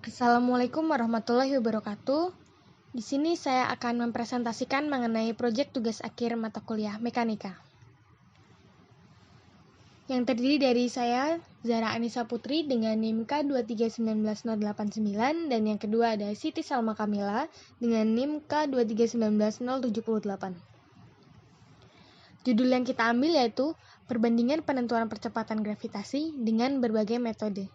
Assalamualaikum warahmatullahi wabarakatuh. Di sini saya akan mempresentasikan mengenai proyek tugas akhir mata kuliah mekanika. Yang terdiri dari saya, Zahra Anissa Putri dengan NIM K2319089 dan yang kedua ada Siti Salma Kamila dengan NIM K2319078. Judul yang kita ambil yaitu Perbandingan Penentuan Percepatan Gravitasi dengan berbagai metode.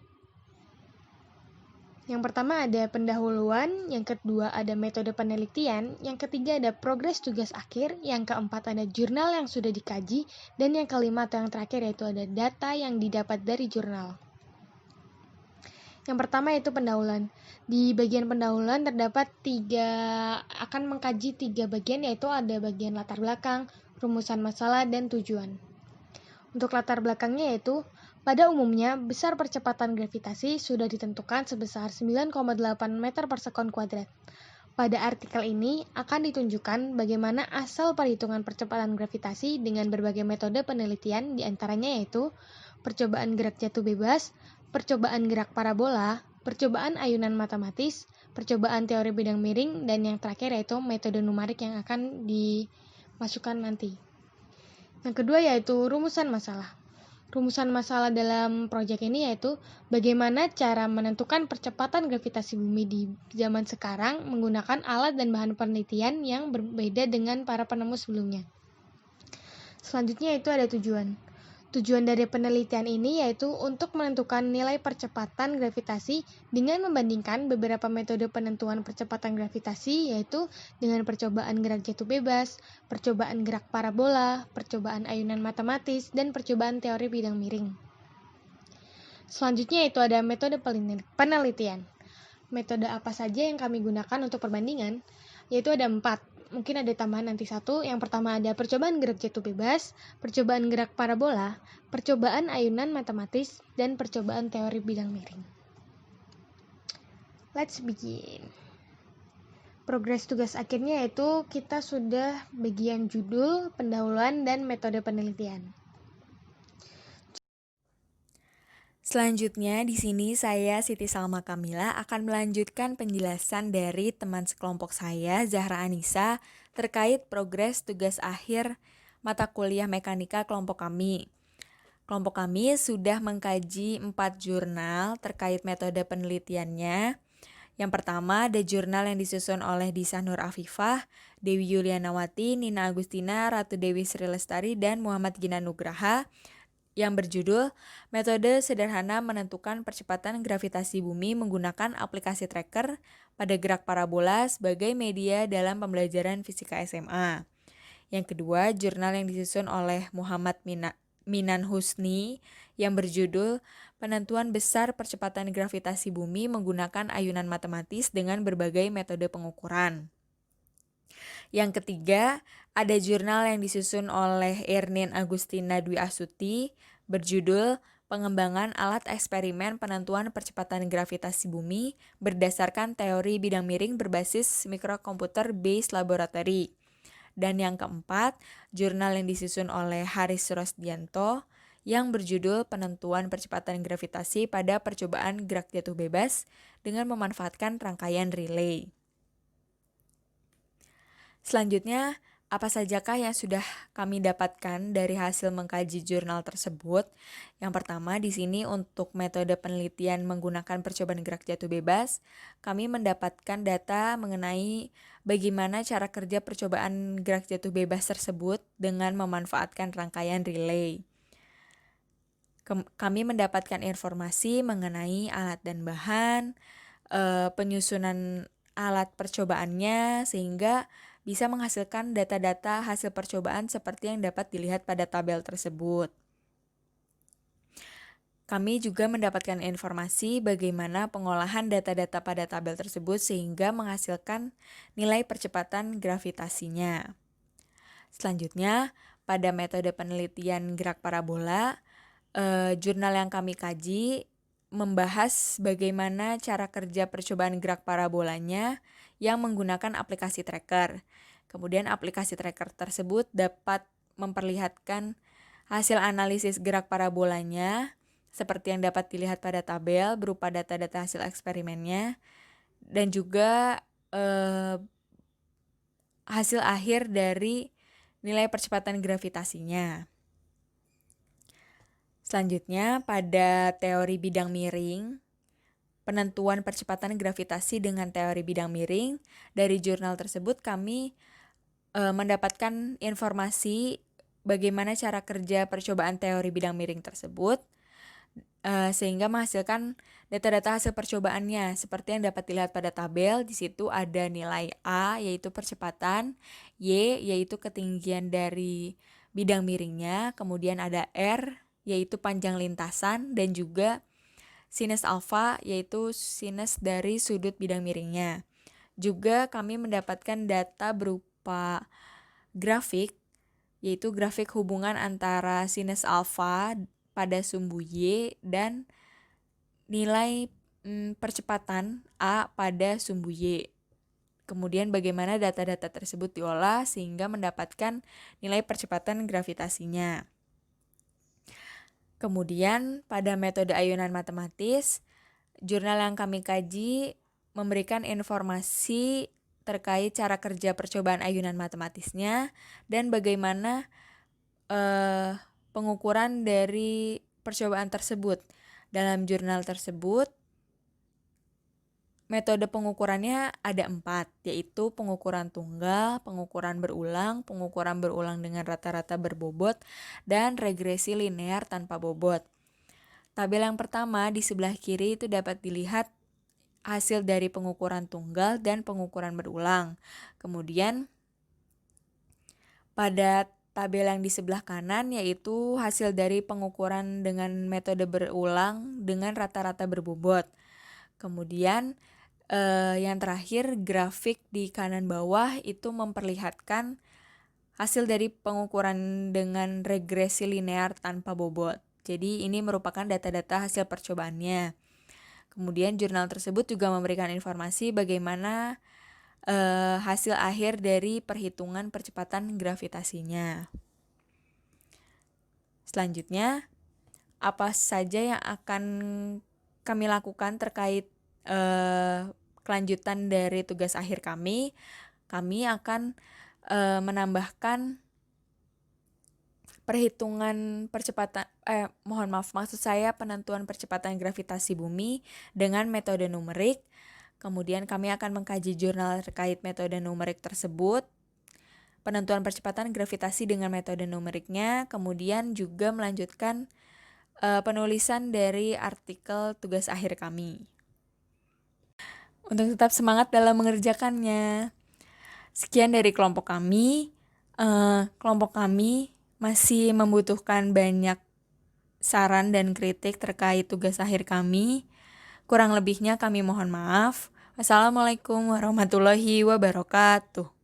Yang pertama ada pendahuluan, yang kedua ada metode penelitian, yang ketiga ada progres tugas akhir, yang keempat ada jurnal yang sudah dikaji, dan yang kelima atau yang terakhir yaitu ada data yang didapat dari jurnal. Yang pertama yaitu pendahuluan. Di bagian pendahuluan terdapat akan mengkaji 3 bagian, yaitu ada bagian latar belakang, rumusan masalah, dan tujuan. Untuk latar belakangnya yaitu, pada umumnya, besar percepatan gravitasi sudah ditentukan sebesar 9,8 meter per sekon kuadrat. Pada artikel ini akan ditunjukkan bagaimana asal perhitungan percepatan gravitasi dengan berbagai metode penelitian, diantaranya yaitu percobaan gerak jatuh bebas, percobaan gerak parabola, percobaan ayunan matematis, percobaan teori bidang miring, dan yang terakhir yaitu metode numerik yang akan dimasukkan nanti. Yang kedua yaitu rumusan masalah. Rumusan masalah dalam proyek ini yaitu bagaimana cara menentukan percepatan gravitasi bumi di zaman sekarang menggunakan alat dan bahan penelitian yang berbeda dengan para penemu sebelumnya. Selanjutnya itu ada tujuan. Tujuan dari penelitian ini yaitu untuk menentukan nilai percepatan gravitasi dengan membandingkan beberapa metode penentuan percepatan gravitasi, yaitu dengan percobaan gerak jatuh bebas, percobaan gerak parabola, percobaan ayunan matematis, dan percobaan teori bidang miring. Selanjutnya itu ada metode penelitian. Metode apa saja yang kami gunakan untuk perbandingan? Yaitu ada 4. Mungkin ada tambahan nanti 1. Yang pertama ada percobaan gerak jatuh bebas, percobaan gerak parabola, percobaan ayunan matematis, dan percobaan teori bidang miring. Let's begin. Progres tugas akhirnya yaitu kita sudah bagian judul, pendahuluan, dan metode penelitian. Selanjutnya, di sini saya Siti Salma Kamila akan melanjutkan penjelasan dari teman sekelompok saya, Zahra Anissa, terkait progres tugas akhir mata kuliah mekanika kelompok kami. Kelompok kami sudah mengkaji 4 jurnal terkait metode penelitiannya. Yang pertama ada jurnal yang disusun oleh Disa Nur Afifah, Dewi Yulianawati, Nina Agustina, Ratu Dewi Sri Lestari, dan Muhammad Gina Nugraha, yang berjudul Metode Sederhana Menentukan Percepatan Gravitasi Bumi Menggunakan Aplikasi Tracker pada Gerak Parabola sebagai Media dalam Pembelajaran Fisika SMA. Yang kedua, jurnal yang disusun oleh Muhammad Minan Husni yang berjudul Penentuan Besar Percepatan Gravitasi Bumi Menggunakan Ayunan Matematis dengan Berbagai Metode Pengukuran. Yang ketiga, ada jurnal yang disusun oleh Ernin Agustina Dwi Astuti berjudul Pengembangan Alat Eksperimen Penentuan Percepatan Gravitasi Bumi berdasarkan teori bidang miring berbasis Microcomputer Based Laboratory. Dan yang keempat, jurnal yang disusun oleh Haris Rosdianto yang berjudul Penentuan Percepatan Gravitasi pada Percobaan Gerak Jatuh Bebas dengan memanfaatkan rangkaian relay. Selanjutnya, apa sajakah yang sudah kami dapatkan dari hasil mengkaji jurnal tersebut? Yang pertama, di sini untuk metode penelitian menggunakan percobaan gerak jatuh bebas, kami mendapatkan data mengenai bagaimana cara kerja percobaan gerak jatuh bebas tersebut dengan memanfaatkan rangkaian relay. Kami mendapatkan informasi mengenai alat dan bahan, penyusunan alat percobaannya, sehingga bisa menghasilkan data-data hasil percobaan seperti yang dapat dilihat pada tabel tersebut. Kami juga mendapatkan informasi bagaimana pengolahan data-data pada tabel tersebut sehingga menghasilkan nilai percepatan gravitasinya. Selanjutnya, pada metode penelitian gerak parabola, jurnal yang kami kaji membahas bagaimana cara kerja percobaan gerak parabolanya yang menggunakan aplikasi tracker. Kemudian aplikasi tracker tersebut dapat memperlihatkan hasil analisis gerak parabolanya seperti yang dapat dilihat pada tabel berupa data-data hasil eksperimennya dan juga hasil akhir dari nilai percepatan gravitasinya. Selanjutnya, pada teori bidang miring, penentuan percepatan gravitasi dengan teori bidang miring, dari jurnal tersebut kami mendapatkan informasi bagaimana cara kerja percobaan teori bidang miring tersebut, sehingga menghasilkan data-data hasil percobaannya seperti yang dapat dilihat pada tabel. Di situ ada nilai A yaitu percepatan, Y yaitu ketinggian dari bidang miringnya, kemudian ada R yaitu panjang lintasan, dan juga sinus alfa yaitu sinus dari sudut bidang miringnya. Juga kami mendapatkan data berupa grafik, yaitu grafik hubungan antara sinus alfa pada sumbu Y dan nilai percepatan A pada sumbu Y. Kemudian bagaimana data-data tersebut diolah sehingga mendapatkan nilai percepatan gravitasinya. Kemudian pada metode ayunan matematis, jurnal yang kami kaji memberikan informasi terkait cara kerja percobaan ayunan matematisnya dan bagaimana pengukuran dari percobaan tersebut. Dalam jurnal tersebut, metode pengukurannya ada 4, yaitu pengukuran tunggal, pengukuran berulang dengan rata-rata berbobot, dan regresi linear tanpa bobot. Tabel yang pertama di sebelah kiri itu dapat dilihat hasil dari pengukuran tunggal dan pengukuran berulang. Kemudian pada tabel yang di sebelah kanan yaitu hasil dari pengukuran dengan metode berulang dengan rata-rata berbobot. Kemudian yang terakhir grafik di kanan bawah itu memperlihatkan hasil dari pengukuran dengan regresi linear tanpa bobot. Jadi ini merupakan data-data hasil percobaannya. Kemudian jurnal tersebut juga memberikan informasi bagaimana hasil akhir dari perhitungan percepatan gravitasinya. Selanjutnya, apa saja yang akan kami lakukan terkait kelanjutan dari tugas akhir kami? Kami akan menambahkan perhitungan percepatan penentuan percepatan gravitasi bumi dengan metode numerik. Kemudian kami akan mengkaji jurnal terkait metode numerik tersebut, penentuan percepatan gravitasi dengan metode numeriknya, kemudian juga melanjutkan penulisan dari artikel tugas akhir kami. Untuk tetap semangat dalam mengerjakannya. Sekian dari kelompok kami. Kelompok kami masih membutuhkan banyak saran dan kritik terkait tugas akhir kami. Kurang lebihnya kami mohon maaf. Wassalamualaikum warahmatullahi wabarakatuh.